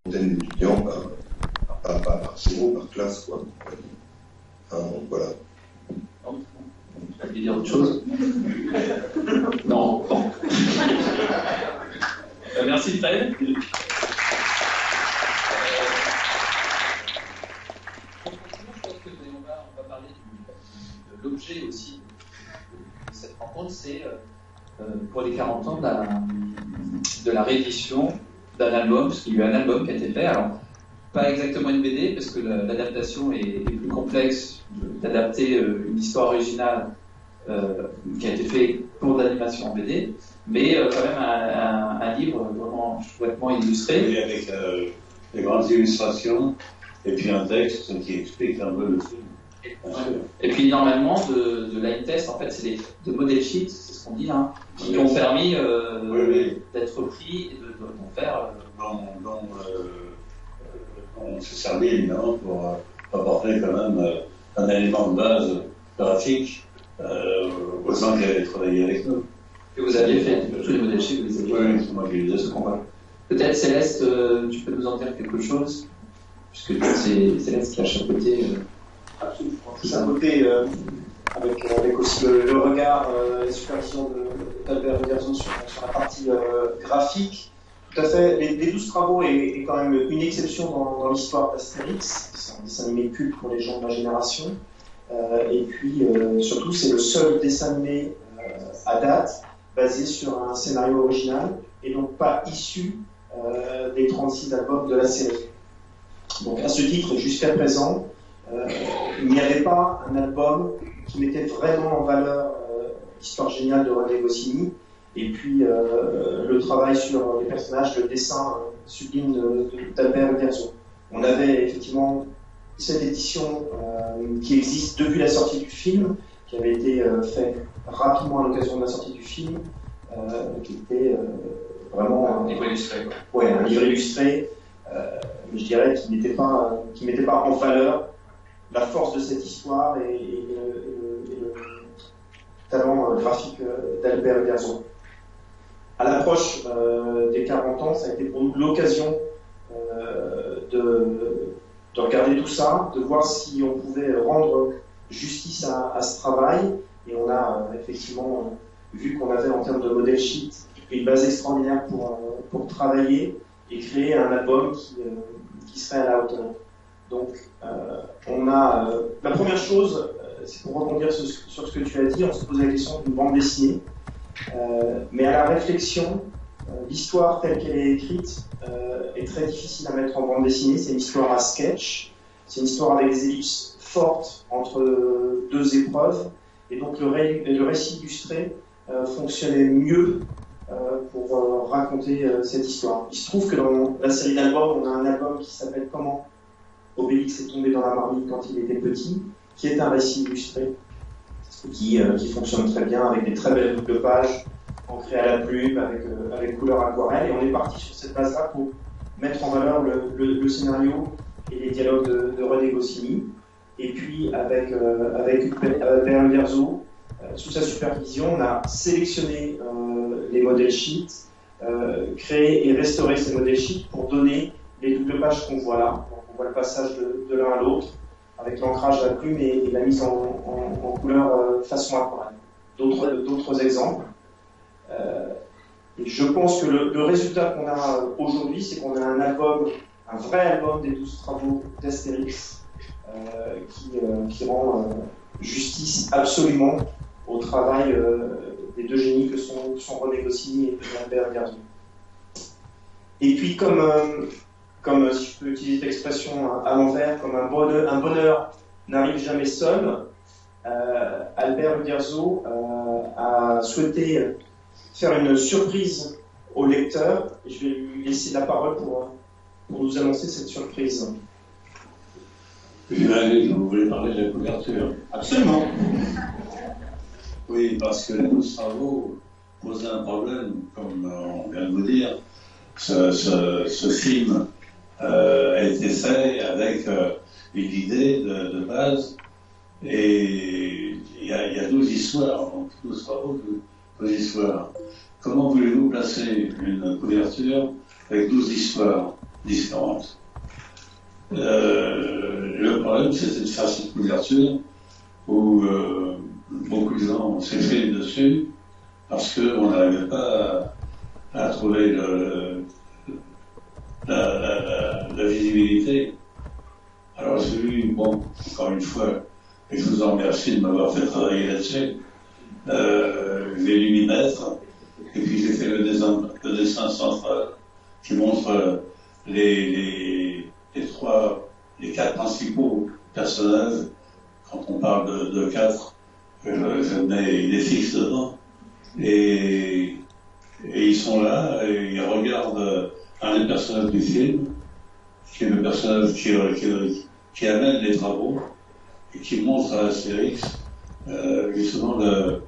centaine d'étudiants par zéro, par classe, quoi. Enfin, voilà. Tu vas dire autre chose? Non, bon. Merci Fred. On va parler de l'objet aussi de cette rencontre, c'est pour les 40 ans de la réédition d'un album, parce qu'il y a eu un album qui a été fait, alors pas exactement une BD, parce que l'adaptation est plus complexe d'adapter une histoire originale qui a été faite pour de l'animation en BD, mais quand même un livre vraiment chouettement illustré. Et avec des grandes illustrations, et puis un texte qui explique un peu le film. Et puis normalement, de line test, en fait, c'est de model sheets, c'est ce qu'on dit, hein, qui ont permis d'être repris et d'en faire. On s'est servi évidemment pour apporter quand même un élément de base graphique aux gens qui avaient travaillé avec nous. Que vous aviez fait, tous les modèles sheets, vous les aviez fait. Oui, c'est moi qui les ai fait. Peut-être Céleste, tu peux nous en dire quelque chose, puisque c'est Céleste qui a chapeauté. Absolument. C'est un côté avec aussi le regard et supervision d'Albert Uderzo sur la partie graphique. Tout à fait. Les 12 travaux est quand même une exception dans l'histoire d'Astérix. C'est un dessin animé culte pour les gens de ma génération. Et puis, surtout, c'est le seul dessin animé à date basé sur un scénario original et donc pas issu des 36 albums de la série. Donc, à ce titre, jusqu'à présent, il n'y avait pas un album qui mettait vraiment en valeur l'histoire géniale de René Goscinny et puis le travail sur les personnages, le dessin sublime d'Albert Uderzo. On avait effectivement cette édition qui existe depuis la sortie du film, qui avait été fait rapidement à l'occasion de la sortie du film, qui était vraiment un livre illustré. Ouais, un livre illustré, mais je dirais qui mettait pas en valeur la force de cette histoire et le talent graphique d'Albert Uderzo. À l'approche des 40 ans, ça a été pour nous l'occasion de regarder tout ça, de voir si on pouvait rendre justice à ce travail. Et on a effectivement vu qu'on avait en termes de model sheet une base extraordinaire pour travailler et créer un album qui serait à la hauteur. Donc, on a la première chose, c'est pour rebondir sur ce que tu as dit, on se pose la question d'une bande dessinée, mais à la réflexion, l'histoire telle qu'elle est écrite est très difficile à mettre en bande dessinée. C'est une histoire à sketch, c'est une histoire avec des ellipses fortes entre deux épreuves, et donc le récit illustré fonctionnait mieux pour raconter cette histoire. Il se trouve que dans la série d'albums, on a un album qui s'appelle Comment Obélix est tombé dans la marmite quand il était petit, qui est un récit illustré, qui fonctionne très bien avec des très belles doubles pages ancrées à la plume, avec couleur aquarelle, et on est parti sur cette base-là pour mettre en valeur le scénario et les dialogues de René Goscinny, et puis avec Albert Uderzo, sous sa supervision, on a sélectionné les model sheets, créé et restauré ces model sheets pour donner les doubles pages qu'on voit là. Donc on voit le passage de l'un à l'autre, avec l'ancrage à la plume et la mise en couleur façon aquarelle. D'autres exemples. Et je pense que le résultat qu'on a aujourd'hui, c'est qu'on a un vrai album des 12 travaux d'Astérix, qui rend justice absolument au travail des deux génies que sont René Goscinny et Albert Uderzo. Et puis comme si je peux utiliser l'expression à l'envers, comme un bonheur n'arrive jamais seul, Albert Uderzo a souhaité faire une surprise au lecteur, et je vais lui laisser la parole pour nous annoncer cette surprise. J'imagine que vous voulez parler de la couverture. Absolument. Oui, parce que nos travaux posaient un problème, comme on vient de vous dire. Ce film a été fait avec une idée de base, et il y a 12 histoires, donc 12 travaux, 12 histoires. Comment voulez-vous placer une couverture avec 12 histoires? différentes. Le problème, c'était de faire cette couverture où beaucoup de gens s'étaient dessus parce qu'on n'arrivait pas à trouver la visibilité. Alors j'ai eu, bon, encore une fois, et je vous en remercie de m'avoir fait travailler là-dessus, les luminestres, et puis j'ai fait le dessin central qui montre les quatre principaux personnages. Quand on parle de quatre, je mets des fixes dedans, et ils sont là, et ils regardent un des personnages du film, qui est le personnage qui amène les travaux, et qui montre à Astérix justement la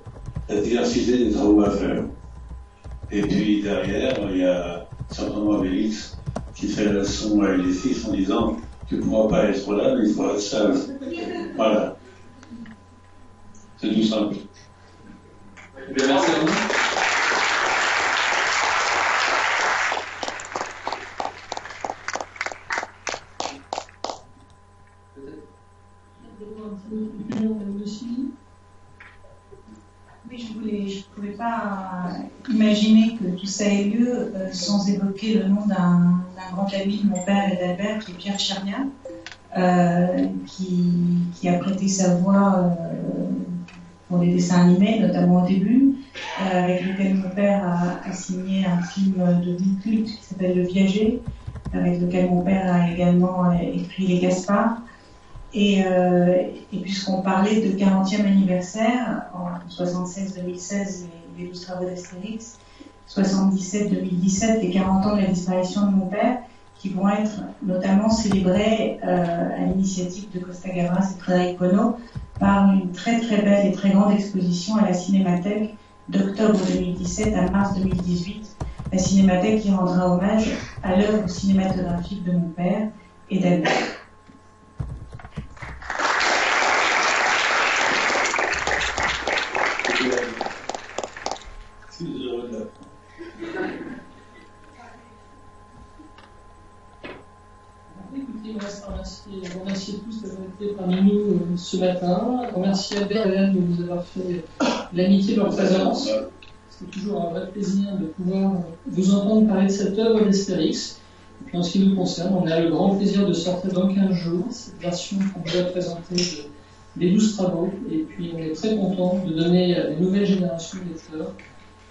diversité des travaux à faire. Et puis derrière, il y a simplement Obélix qui fait la leçon à les fils en disant « Tu ne pourras pas être là, mais il faudra être sage. » Voilà. C'est tout simple. Bien, merci à vous. Oui, je ne pouvais pas imaginer que tout ça ait lieu sans évoquer le nom d'un grand ami de mon père et d'Albert, qui est Pierre Tchernia, qui a prêté sa voix pour les dessins animés, notamment au début, avec lequel mon père a signé un film de culte qui s'appelle Le Viager, avec lequel mon père a également écrit Les Gaspards. Et puisqu'on parlait de 40e anniversaire, en 76-2016, les 12 travaux d'Astérix, 77-2017, les 40 ans de la disparition de mon père, qui vont être notamment célébrés à l'initiative de Costa Gavras et Frédéric Pono par une très très belle et très grande exposition à la Cinémathèque d'octobre 2017 à mars 2018. La Cinémathèque qui rendra hommage à l'œuvre cinématographique de mon père et d'Albert. Écoutez, on va se remercier tous d'avoir été parmi nous ce matin. Remercier Albert et Anne de nous avoir fait l'amitié de leur présence. C'est toujours un vrai plaisir de pouvoir vous entendre parler de cette œuvre d'Astérix. Et puis en ce qui nous concerne, on a le grand plaisir de sortir dans 15 jours cette version qu'on vous a présentée des 12 travaux. Et puis on est très content de donner à des nouvelles générations de lecteurs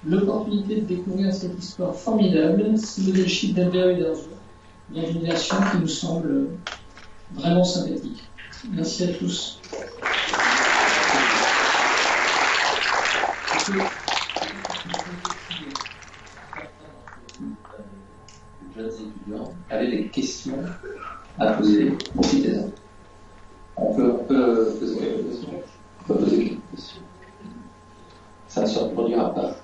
l'opportunité de découvrir cette histoire formidable, ce leadership d'Albert Uderzo, dans une version qui nous semble vraiment sympathique. Merci à tous. Jeunes étudiants avaient des questions à poser, profitez-en. On peut poser quelques questions. On peut poser quelques questions. Ça ne se reproduira pas.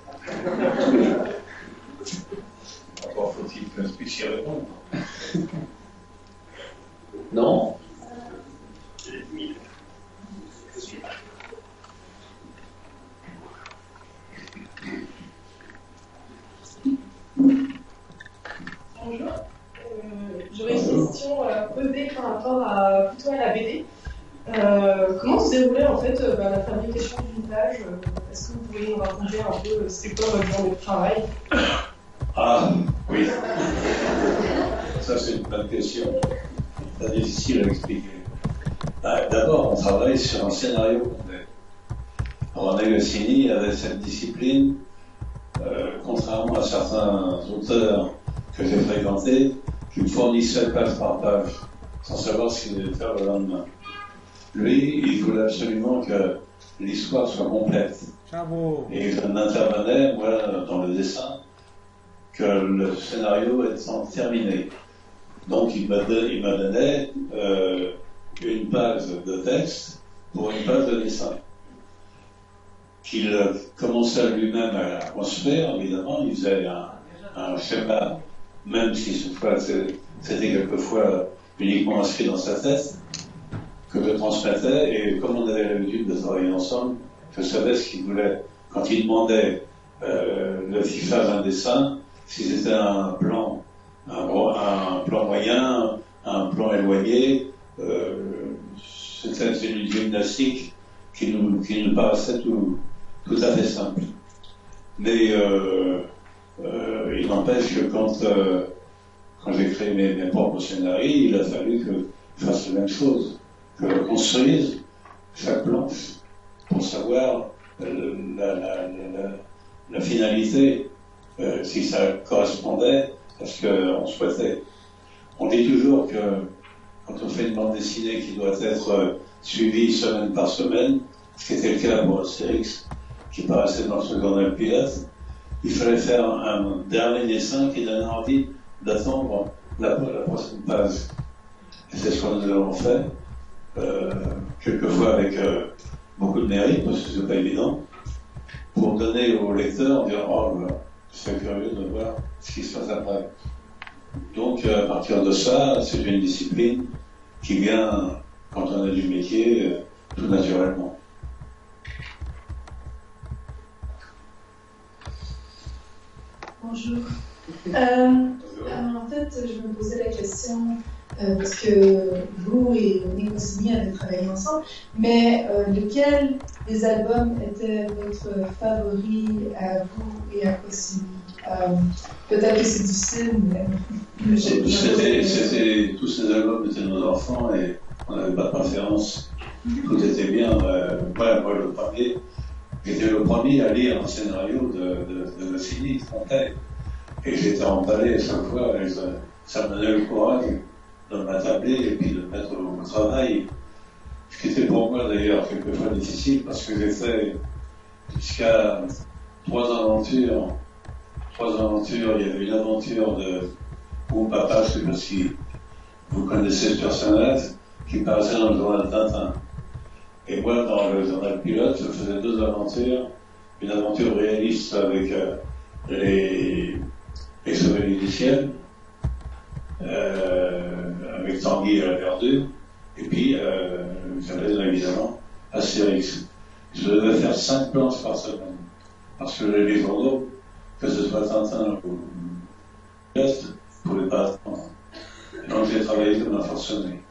Tous les jours. Encore faut-il que je puisse y répondre. Non. Bonjour. J'aurais une question posée par rapport plutôt à la BD. Comment se déroulait en fait la fabrication d'une page? Est-ce que vous pourriez nous raconter un peu c'est quoi votre journée de travail? Ah, oui. Ça, c'est une bonne question. C'est difficile à expliquer. D'abord, on travaille sur un scénario complet. René Goscinny avait cette discipline, contrairement à certains auteurs que j'ai fréquentés, qui me fournissaient page par page, sans savoir ce qu'ils allaient faire le lendemain. Lui, il voulait absolument que l'histoire soit complète. Et je n'intervenais, moi, dans le dessin, que le scénario étant terminé. Donc il m'a donné une page de texte pour une page de dessin. Qu'il commençait lui-même à construire, évidemment, il faisait un schéma, même si cette fois c'était quelquefois uniquement inscrit dans sa tête, que je transmettais, et comme on avait l'habitude de travailler ensemble, je savais ce qu'il voulait. Quand il demandait le fichage d'un dessin, si c'était un plan un plan moyen, un plan éloigné. C'était une gymnastique qui nous paraissait tout à fait simple. Mais il n'empêche que quand j'ai créé mes propres scénarios, il a fallu que je fasse la même chose, que je construise chaque planche pour savoir la finalité, si ça correspondait à ce qu'on souhaitait. On dit toujours que quand on fait une bande dessinée qui doit être suivie semaine par semaine, ce qui était le cas pour Astérix, qui paraissait dans ce journal pilote, il fallait faire un dernier dessin qui donnait envie d'attendre la prochaine page. Et c'est ce que nous avons fait, quelquefois avec beaucoup de mérite, parce que c'est pas évident, pour donner au lecteur, dire « Oh, je suis curieux de voir ce qui se passe après ». Donc, à partir de ça, c'est une discipline qui vient, quand on a du métier, tout naturellement. Bonjour. En fait, je me posais la question, parce que vous et Nick Rossini avez travaillé ensemble, mais lequel des albums était votre favori à vous et à Rossini? Peut-être que c'est difficile, mais... Tous ces albums étaient nos enfants et on n'avait pas de préférence. Tout était bien. Moi, le premier, j'étais le premier à lire un scénario de Rossini, Fontaine. Et j'étais emballé à chaque fois. Ça me donnait le courage de m'attabler et puis de me mettre au travail. Ce qui était pour moi d'ailleurs quelquefois difficile parce que j'ai fait jusqu'à 3 aventures. Il y avait une aventure de Mon Papa, je ne sais pas si vous connaissez ce personnage, qui paraissait dans le journal Tintin. Et moi, dans le journal Pilote, je faisais 2 aventures. Une aventure réaliste avec les Chevaliers du Ciel, avec Tanguy à la verdure, et puis j'avais évidemment Astérix. Je devais faire 5 planches par semaine, parce que les journaux, que ce soit Tintin ou Pilote, ne pouvaient pas attendre. Donc j'ai travaillé comme un forcené.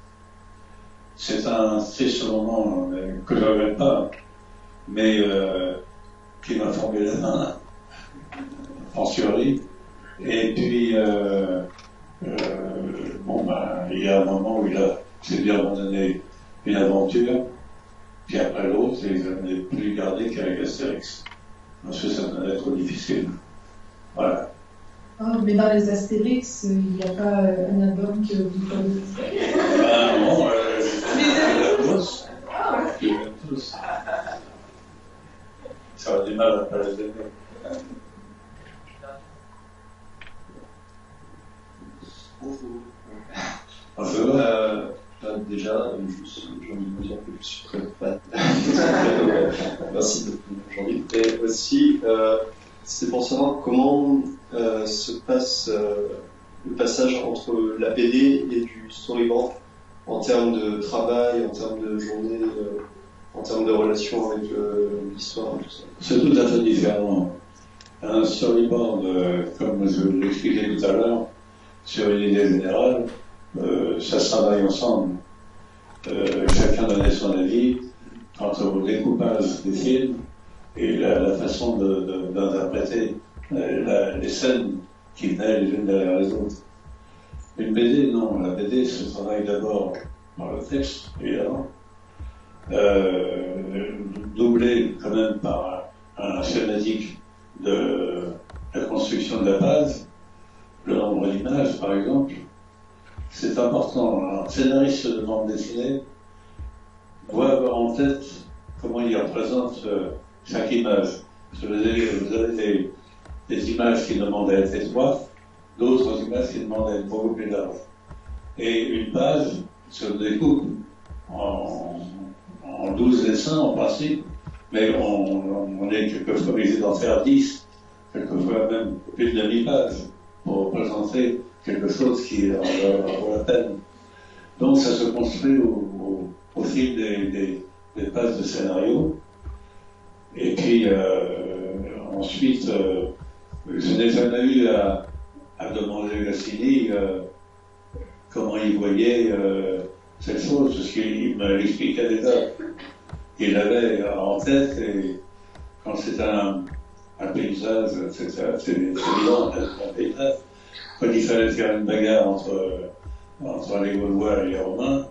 C'est un triste moment que je ne regrette pas, mais qui m'a formé la main, en survie. Et puis, il y a un moment où j'ai dû abandonner une aventure, puis après l'autre, et je n'ai plus gardé qu'avec Astérix. Parce que ça m'allait trop difficile. Voilà. Oh, mais dans les Astérix, il n'y a pas un album que vous connaissez? Non, tous. Tous. Ça a du mal à pas les aimer. Bonjour. Déjà, j'ai envie de vous dire que je suis très fan. Merci de aujourd'hui. Et aussi, c'était pour savoir comment se passe le passage entre la BD et du storyboard en termes de travail, en termes de journée, en termes de relation avec l'histoire et tout ça. C'est tout à fait différent. Un storyboard, comme je l'expliquais tout à l'heure, sur une idée générale, ça se travaille ensemble. Chacun donnait son avis quant au découpage des films et la façon d'interpréter les scènes qui venaient les unes derrière les autres. Une BD, non. La BD se travaille d'abord par le texte, évidemment, doublé quand même par un schématique de la construction de la page, le nombre d'images, par exemple. C'est important. Un scénariste de bande dessinée doit avoir en tête comment il représente chaque image. Parce que vous avez des images qui demandent à être étroites, d'autres images qui demandent à être beaucoup plus larges. Et une page se découpe en 12 dessins en principe, mais on est quelquefois obligé d'en faire 10, quelquefois même une demi-page, pour représenter quelque chose qui en vaut la peine. Donc ça se construit au fil des pages de scénario. Et puis ensuite, je n'ai jamais eu a demandé à Goscinny comment il voyait cette chose, parce qu'il me l'expliquait déjà. Il avait en tête, et quand c'est un paysage, c'est évident, un paysage, quand il fallait faire une bagarre entre les Gaulois et les Romains,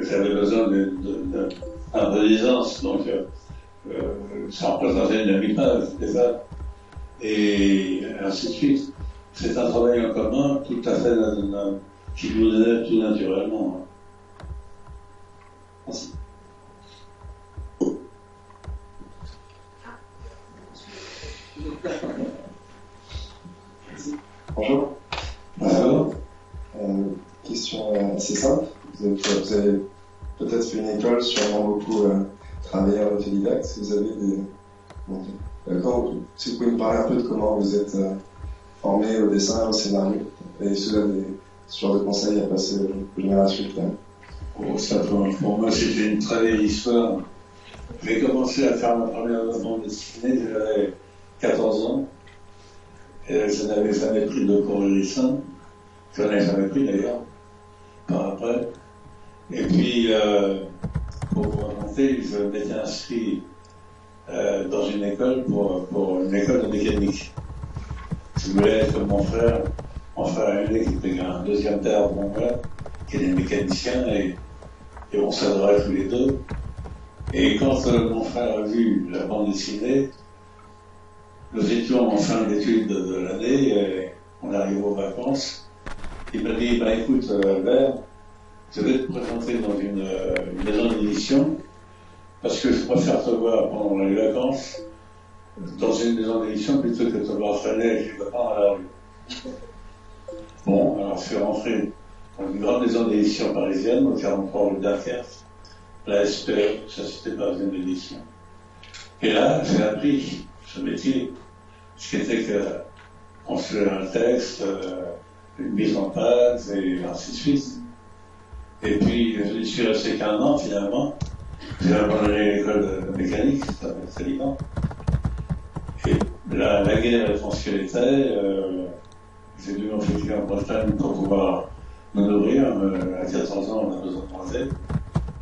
j'avais besoin d'un peu d'aisance, donc ça représentait une demi-page déjà, et ainsi de suite. C'est un travail en commun tout à fait qui nous aide tout naturellement. Merci. Bonjour. Bonjour. Question assez simple. Vous avez peut-être fait une école, sûrement beaucoup travaillé en autodidacte. Si vous avez des... si vous pouvez nous parler un peu de comment vous êtes formé au dessin, au scénario, et si vous avez ce genre de conseils à passer aux générations qui viennent. Pour moi, c'était une très vieille histoire. J'ai commencé à faire ma première bande dessinée, j'avais 14 ans. Et je n'avais jamais pris de cours de dessin. Je n'en ai jamais pris d'ailleurs, par après. Et puis, pour vous raconter, je m'étais inscrit dans une école pour une école de mécanique. Je voulais être comme mon frère aîné qui était un deuxième père pour mon père, qui était mécanicien, et on s'adorait tous les deux. Et quand mon frère a vu la bande dessinée, nous étions en fin d'études de l'année, et on arrive aux vacances. Il m'a dit, écoute, Albert, je vais te présenter dans une maison d'édition, parce que je préfère te voir pendant les vacances dans une maison d'édition plutôt que de te voir traîner chez copains à la rue. Bon, alors je suis rentré dans une grande maison d'édition parisienne, au 43 rue Dunkerque, la SPE, ça c'était pas une édition. Et là, j'ai appris ce métier, ce qui était que construire un texte, une mise en page, et ainsi de suite. Et puis, je n'y suis resté qu'un an, finalement. J'ai abandonné l'école de mécanique, c'est évident. Et la guerre étant ce qu'elle était, j'ai dû m'enfuir en Bretagne pour pouvoir me nourrir. À 14 ans, on a besoin de manger.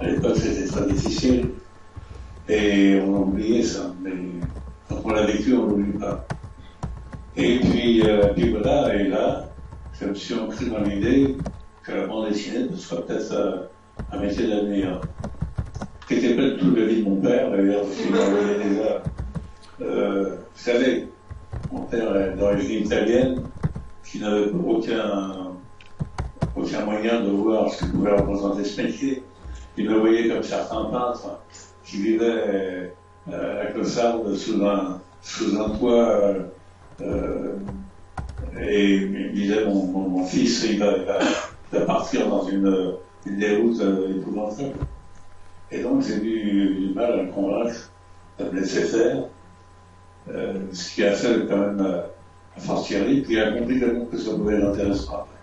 À l'époque, c'était très difficile. Et on a oublié ça. Mais quand on l'a vécu, on ne l'oublie pas. Et puis voilà, et là, je me suis ancré dans l'idée que la bande dessinée soit peut-être un métier d'avenir. Qui était pas tout le vie de mon père, d'ailleurs, parce qu'il m'envoyait déjà. Vous savez, mon père est d'origine italienne, qui n'avait aucun moyen de voir ce que pouvait représenter ce métier. Il me voyait comme certains peintres qui vivaient à clocharde sous un toit, et il me disait, mon fils, il va partir dans une déroute épouvantable. Et donc j'ai eu du mal à le convaincre de me laisser faire, ce qui a fait quand même à fortiori, puis il a compris que ça pouvait l'intéresser après.